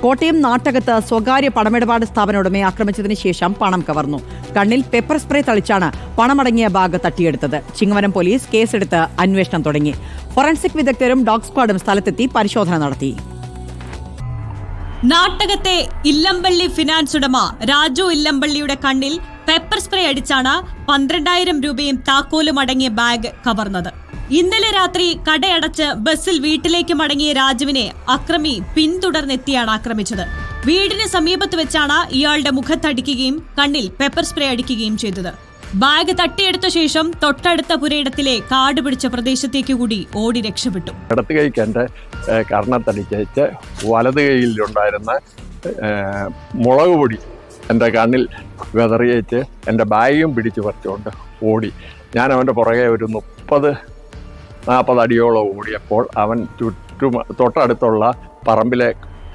കോട്ടയം നാട്ടകത്ത് സ്വകാര്യ പണമിടപാട് സ്ഥാപന ഉടമയെ ആക്രമിച്ചതിന് ശേഷം പണം കവർന്നു. കണ്ണിൽ പെപ്പർ സ്പ്രേ തളിച്ചാണ് പണമടങ്ങിയ ബാഗ് തട്ടിയെടുത്തത്. ചിങ്ങവനം പോലീസ് കേസെടുത്ത് അന്വേഷണം തുടങ്ങി. ഫോറൻസിക് വിദഗ്ധരും ഡോഗ് സ്ക്വാഡും സ്ഥലത്തെത്തി പരിശോധന നടത്തി. നാട്ടകത്തെ ഇല്ലമ്പള്ളി ഫിനാൻസ് ഉടമ രാജു ഇല്ലമ്പള്ളിയുടെ കണ്ണിൽ പെപ്പർ സ്പ്രേ അടിച്ചാണ് 12,000 രൂപയും താക്കോലും അടങ്ങിയ ബാഗ് കവർന്നത്. ഇന്നലെ രാത്രി കടയടച്ച് ബസ്സിൽ വീട്ടിലേക്ക് മടങ്ങിയ രാജുവിനെ അക്രമി പിന്തുടർന്നെത്തിയാണ് ആക്രമിച്ചത്. വീടിന് സമീപത്ത് വെച്ചാണ് ഇയാളുടെ മുഖത്തടിക്കുകയും കണ്ണിൽ പെപ്പർ സ്പ്രേ അടിക്കുകയും ചെയ്തത്. ബാഗ് തട്ടിയെടുത്ത ശേഷം തൊട്ടടുത്ത പുരയിടത്തിലെ കാട് പിടിച്ച പ്രദേശത്തേക്ക് കൂടി ഓടി രക്ഷപ്പെട്ടു. ഇടത്ത് കൈക്ക് എൻ്റെ കർണത്തടിച്ച് വലത് കൈയിലുണ്ടായിരുന്ന മുളക് പൊടി എൻ്റെ കണ്ണിൽ വെതറിയേച്ച് എൻ്റെ ബാഗും പിടിച്ചു പറിച്ചുകൊണ്ട് ഓടി. ഞാൻ അവൻ്റെ പുറകെ ഒരു 30-40 അടിയോളം ഓടിയപ്പോൾ അവൻ തൊട്ടടുത്തുള്ള പറമ്പിലെ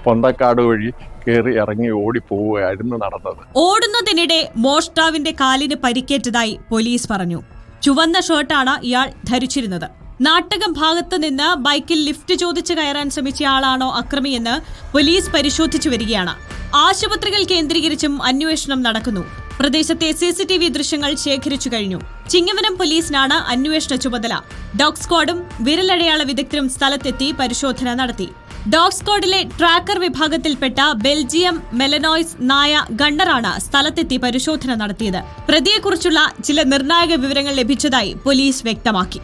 പൊന്തക്കാട് വഴി കയറി ഇറങ്ങി ഓടിപ്പോവുകയായിരുന്നു നടന്നത്. ഓടുന്നതിനിടെ മോഷ്ടാവിന്റെ കാലിന് പരിക്കേറ്റതായി പോലീസ് പറഞ്ഞു. ചുവന്ന ഷർട്ടാണ് ഇയാൾ ധരിച്ചിരുന്നത്. നാട്ടകം ഭാഗത്ത് നിന്ന് ബൈക്കിൽ ലിഫ്റ്റ് ചോദിച്ച് കയറാൻ ശ്രമിച്ച ആളാണോ അക്രമിയെന്ന് പോലീസ് പരിശോധിച്ചു വരികയാണ്. ആശുപത്രികൾ കേന്ദ്രീകരിച്ചും അന്വേഷണം നടക്കുന്നു. പ്രദേശത്തെ CCTV ദൃശ്യങ്ങൾ ശേഖരിച്ചു കഴിഞ്ഞു. ചിങ്ങവനം പോലീസിനാണ് അന്വേഷണ ചുമതല. ഡോഗ് സ്ക്വാഡും വിരലടയാള വിദഗ്ധരും സ്ഥലത്തെത്തി പരിശോധന നടത്തി. ഡോഗ് സ്ക്വാഡിലെ ട്രാക്കർ വിഭാഗത്തിൽപ്പെട്ട ബെൽജിയം മെലനോയ്സ് നായ ഗണ്ണറാണ് സ്ഥലത്തെത്തി പരിശോധന നടത്തിയത്. പ്രതിയെക്കുറിച്ചുള്ള ചില നിർണായക വിവരങ്ങൾ ലഭിച്ചതായി പോലീസ് വ്യക്തമാക്കി.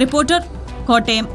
റിപ്പോർട്ടർ, കോട്ടയം.